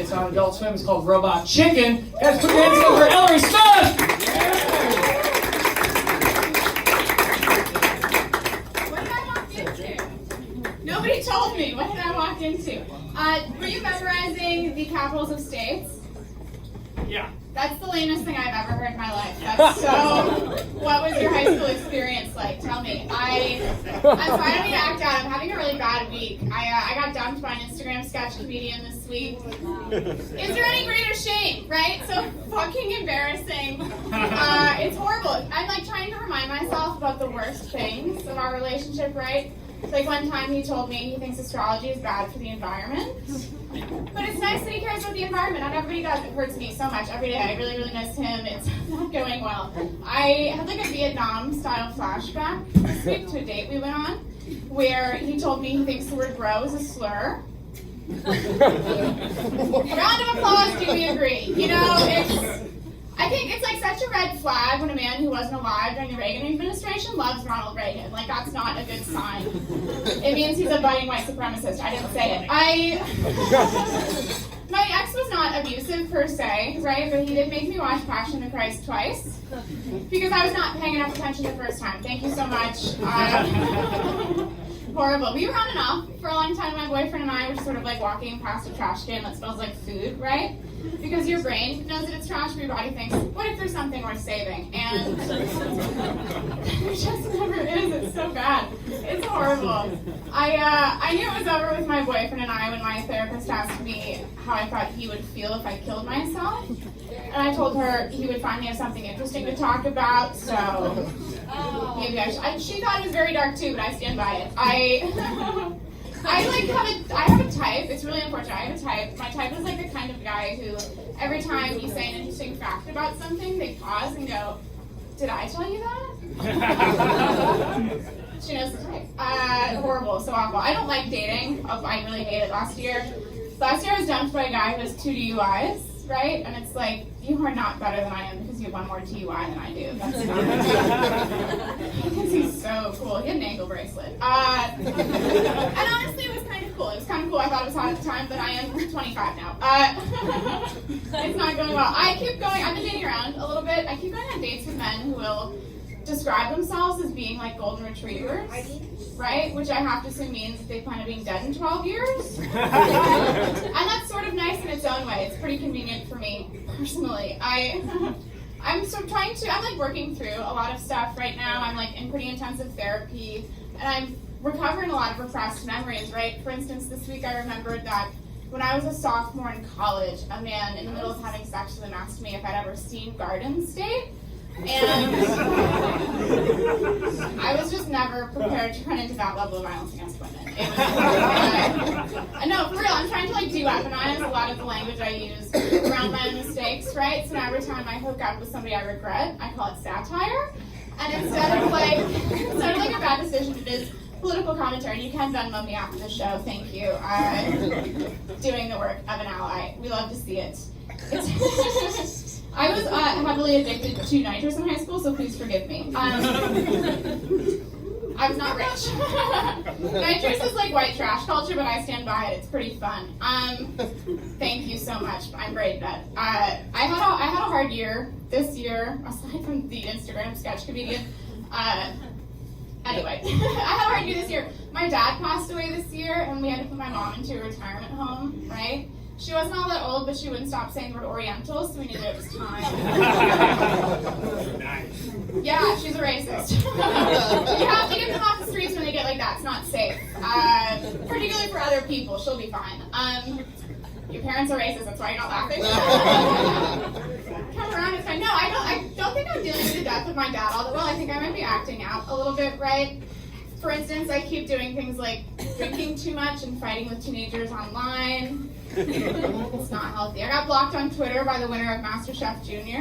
It's on Adult Swim. It's called Robot Chicken. Guys, put your hands together for Ellory Stunt! What did I walk into? Nobody told me. What did I walk into? Were you memorizing the capitals of states? Yeah. That's the lamest thing I've ever heard in my life. That's so. What was your high school experience like? Tell me. I'm trying to act out. I'm having a really bad week. I got dumped by an Instagram sketch comedian this week. Is there any greater shame, right? So fucking embarrassing. It's horrible. I'm like trying to remind myself about the worst things of our relationship, right? Like one time he told me he thinks astrology is bad for the environment. But it's nice that he cares about the environment. Not everybody does. It hurts me so much every day. I really, really miss him. It's not going well. I had like a Vietnam-style flashback this week to a date we went on where he told me he thinks the word bro is a slur. Round of applause, do we agree? You know, I think it's like such a red flag when a man who wasn't alive during the Reagan administration loves Ronald Reagan. Like, that's not a good sign. It means he's a budding white supremacist. I didn't say it. My ex was not abusive per se, right? But he did make me watch Passion of the Christ twice because I was not paying enough attention the first time. Thank you so much. Horrible. We were on and off for a long time. My boyfriend and I were sort of like walking past a trash can that smells like food, right? Because your brain knows that it's trash, but your body thinks, what if there's something worth saving? And it just never is. It's so bad. It's horrible. I knew it was over with my boyfriend and I when my therapist asked me how I thought he would feel if I killed myself. And I told her he would find me have something interesting to talk about, so maybe I should. She thought it was very dark too, but I stand by it. I have a type. It's really unfortunate. I have a type. My type is like the kind of guy who every time you say an interesting fact about something, they pause and go, did I tell you that? She knows the type. Horrible, so awful. I don't like dating. I really hate it. Last year I was dumped by a guy who has 2 DUIs, right? And it's like, you are not better than I am because you have one more DUI than I do. That's not because he's so cool. He had an ankle bracelet. And honestly, it was kind of cool. It was kind of cool. I thought it was hot at the time, but I am 25 now. It's not going well. I keep going. I've been dating around a little bit. I keep going on dates with men who will describe themselves as being like golden retrievers, right? Which I have to assume means that they plan on being dead in 12 years. And that's sort of nice in its own way. It's pretty convenient for me personally. I'm sort of I'm like working through a lot of stuff right now. I'm like in pretty intensive therapy and I'm recovering a lot of repressed memories, right? For instance, this week I remembered that when I was a sophomore in college, a man in the middle of having sex with him asked me if I'd ever seen Garden State. And I was just never prepared to run into that level of violence against women. It was no, for real, I'm trying to like de-weaponize a lot of the language I use around my own mistakes, right? So now every time I hook up with somebody I regret, I call it satire. And instead of like a bad decision, it is political commentary. You can Venmo me after the show, thank you. Doing the work of an ally. We love to see it. I was heavily addicted to nitrous in high school, so please forgive me. I was not rich. Nitrous is like white trash culture, but I stand by it. It's pretty fun. Thank you so much. I'm great at that. I had a hard year this year, aside from the Instagram sketch comedian. Anyway, I had a hard year this year. My dad passed away this year, and we had to put my mom into a retirement home, right? She wasn't all that old, but she wouldn't stop saying the word Oriental, so we knew that it was time. Nice. Yeah, she's a racist. You have to get them off the streets when they get like that. It's not safe. Particularly for other people. She'll be fine. Your parents are racist, that's why you're not laughing. Come around and say, no, I don't think I'm dealing with the death of my dad all that well. I think I might be acting out a little bit, right? For instance, I keep doing things like drinking too much and fighting with teenagers online. It's not healthy. I got blocked on Twitter by the winner of MasterChef Junior.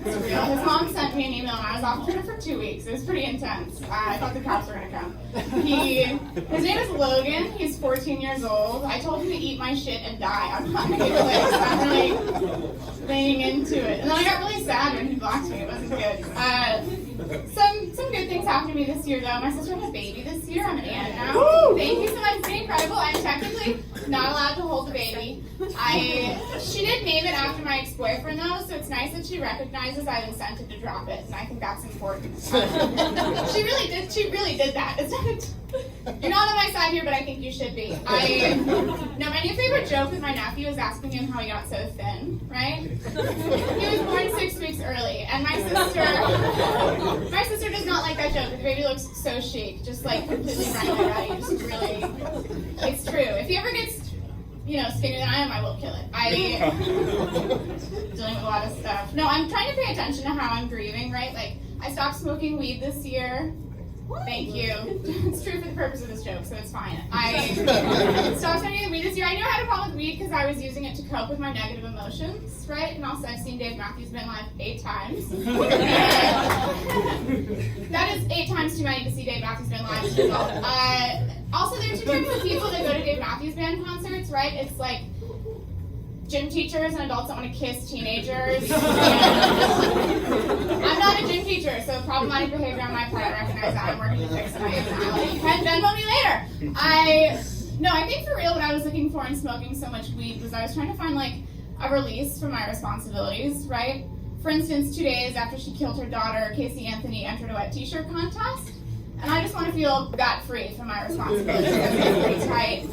It's real. His mom sent me an email and I was off Twitter for 2 weeks. It was pretty intense. I thought the cops were going to come. His name is Logan. He's 14 years old. I told him to eat my shit and die. I'm not manipulating. I'm really laying into it. And then I got really sad when he blocked me. It wasn't good. Some good things happened to me this year, though. My sister had a baby this year. I'm an aunt now. Thank you so much. It's been incredible. I'm technically not allowed to hold the baby. She did name it after my ex-boyfriend, though, so it's nice that she recognizes I incented to drop it, and I think that's important. She really did that. You're not on my side here, but I think you should be. My new favorite joke with my nephew is asking him how he got so thin, right? He was born 6 weeks early, and my sister does not like that joke. The baby looks so chic, just like completely running just really, it's true. If he ever gets, skinnier than I am, I will kill it. Dealing with a lot of stuff. No, I'm trying to pay attention to how I'm grieving, right? Like, I stopped smoking weed this year. Thank you. It's true for the purpose of this joke, so it's fine. I stopped smoking weed this year. I knew I had a problem with weed because I was using it to cope with my negative emotions, right? And also, I've seen Dave Matthews Band live 8 times. That is 8 times too many to see Dave Matthews Band live. Also, there are 2 types of people that go to Dave Matthews Band concerts, right? It's like gym teachers and adults that want to kiss teenagers. I'm not a gym teacher, so problematic behavior on my part. I recognize that. I'm working to fix it. You can Venmo me later. I think for real what I was looking for in smoking so much weed was I was trying to find like a release from my responsibilities, right? For instance, 2 days after she killed her daughter, Casey Anthony entered a wet t-shirt contest. And I just want to feel that free from my responsibilities. It's pretty tight.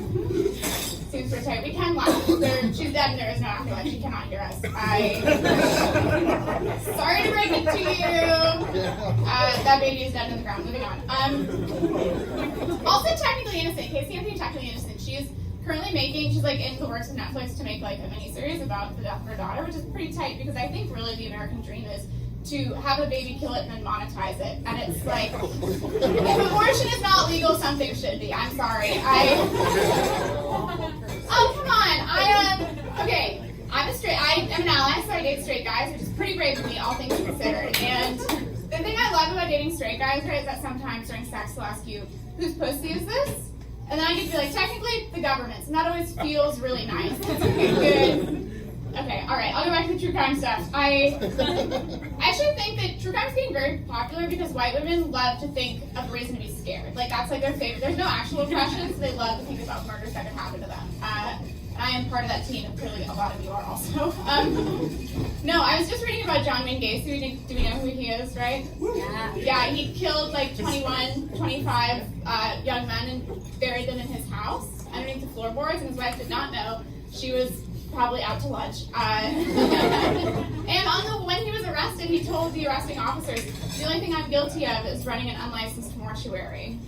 Seems pretty tight. We can laugh. She's dead and there is no afterlife. She cannot hear us. Sorry to break it to you. That baby is dead in the ground. Moving on. Also technically innocent. Casey Anthony technically innocent. She's currently she's like in the works of Netflix to make like a miniseries about the death of her daughter, which is pretty tight because I think really the American dream is to have a baby, kill it, and then monetize it. And it's like, if abortion is not legal, something should be. I'm sorry. Oh, come on. Okay. I'm an ally, so I date straight guys, which is pretty brave of me, all things considered. And the thing I love about dating straight guys, right, is that sometimes during sex they'll ask you, whose pussy is this? And then I get to be like, technically, the government's. And that always feels really nice. It's good. Okay, alright, I'll go back to the true crime stuff. I actually think that true crime is getting very popular because white women love to think of a reason to be scared. Like, that's like their favorite. There's no actual oppression, so they love to think about murders that could happen to them. And I am part of that team, and clearly a lot of you are also. No, I was just reading about John Wayne Gacy. Do we know who he is, right? Yeah, he killed like 21, 25 young men and buried them in his house underneath the floorboards, and his wife did not know. She was probably out to lunch. And when he was arrested, he told the arresting officers, the only thing I'm guilty of is running an unlicensed mortuary.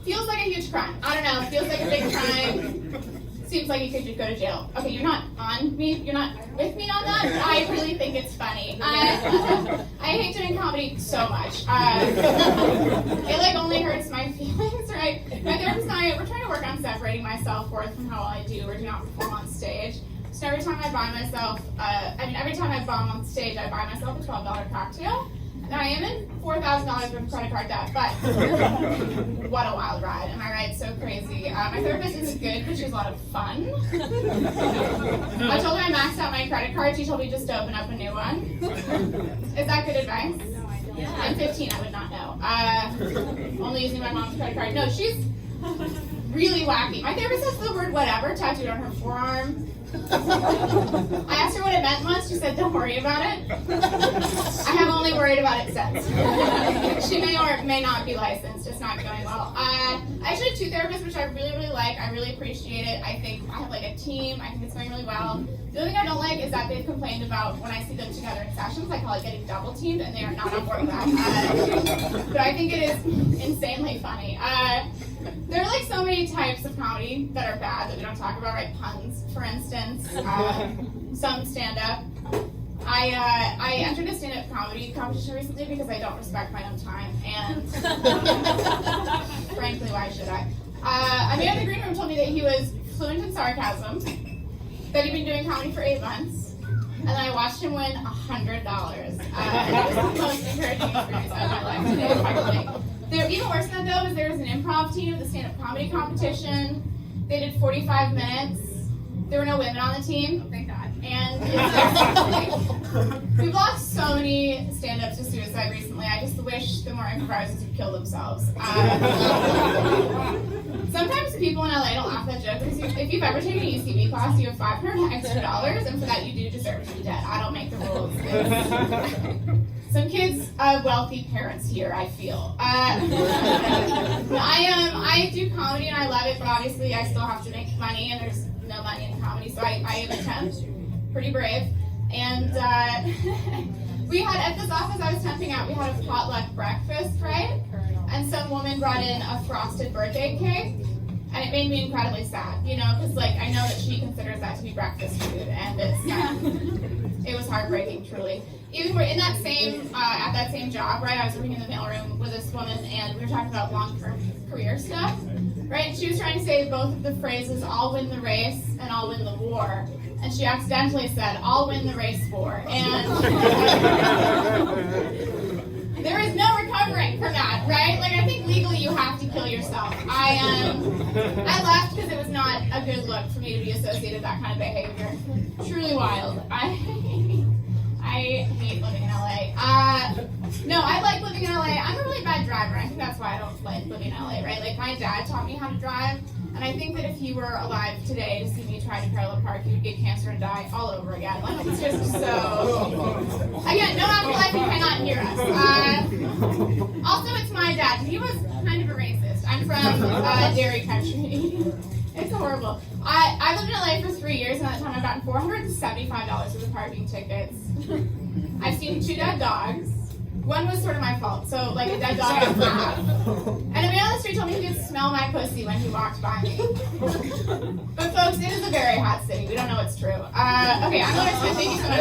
Feels like a huge crime. I don't know, feels like a big crime. Seems like you could just go to jail. Okay, you're not with me on that? I really think it's funny. I hate doing comedy so much. It like only hurts my feelings, right? My therapist and I, we're trying to work on separating my self-worth from how well I do or do not perform on stage. So every time I bomb on stage, I buy myself a $12 cocktail. And I am in $4,000 worth of credit card debt, but what a wild ride. Am I right? So crazy. My therapist isn't good, but she's a lot of fun. I told her I maxed out my credit card. She told me just to open up a new one. Is that good advice? No idea. I'm 15. I would not know. Only using my mom's credit card. No, she's really wacky. My therapist has the word whatever tattooed on her forearm. I asked her what it meant once. She said, don't worry about it. I have only worried about it since. She may or may not be licensed. It's not going well. I actually have 2 therapists, which I really, really like. I really appreciate it. I think I have like a team. I think it's going really well. The only thing I don't like is that they've complained about when I see them together in sessions, I call it getting double teamed, and they are not on board with that. But I think it is insanely funny. There are like so many types of comedy that are bad that we don't talk about, right? Puns, for instance. Some stand-up. I entered a stand-up comedy competition recently because I don't respect my own time, and frankly, why should I? A man in the green room told me that he was fluent in sarcasm, that he'd been doing comedy for 8 months, and then I watched him win $100. It was the most encouraging experience of my life today, probably. Even worse than that, though, is there was an improv team at the stand-up comedy competition. They did 45 minutes. There were no women on the team. Thank God. And we've lost so many stand-ups to suicide recently. I just wish the more improvisers would kill themselves. Sometimes people in LA don't laugh at that joke because if you've ever taken a UCB class, you have $500 extra, and for that you do deserve to be dead. I don't make the rules. Some kids, wealthy parents here, I feel. I do comedy and I love it, but obviously I still have to make money, and there's no money in comedy, so I attempt. Pretty brave. And we had, at this office I was temping out, we had a potluck breakfast, right? And some woman brought in a frosted birthday cake, and it made me incredibly sad, you know, because like I know that she considers that to be breakfast food, and it was heartbreaking, truly. Even in that same, at that same job, right, I was working in the mailroom with this woman, and we were talking about long-term career stuff, right? And she was trying to say both of the phrases, I'll win the race and I'll win the war. And she accidentally said, I'll win the race for. And there is no recovering from that, right? Like, I think legally you have to kill yourself. I left because it was not a good look for me to be associated with that kind of behavior. Truly wild. I hate living in LA. No, I like living in LA. I'm a really bad driver. I think that's why I don't like living in LA, right? Like, my dad taught me how to drive. And I think that if he were alive today to see me try to parallel park, he would get cancer and die all over again. Like, it's just so... Again, no afterlife, you cannot hear us. Also, it's my dad. He was kind of a racist. I'm from dairy country. It's horrible. I lived in LA for 3 years, and at that time I've gotten $475 worth of parking tickets. I've seen 2 dead dogs. One was sort of my fault, so like a dead dog got laughed. And a man on the street told me he could smell my pussy when he walked by me. But folks, it is a very hot city. We don't know what's true. Okay, I'm Ellory. Thank you so much.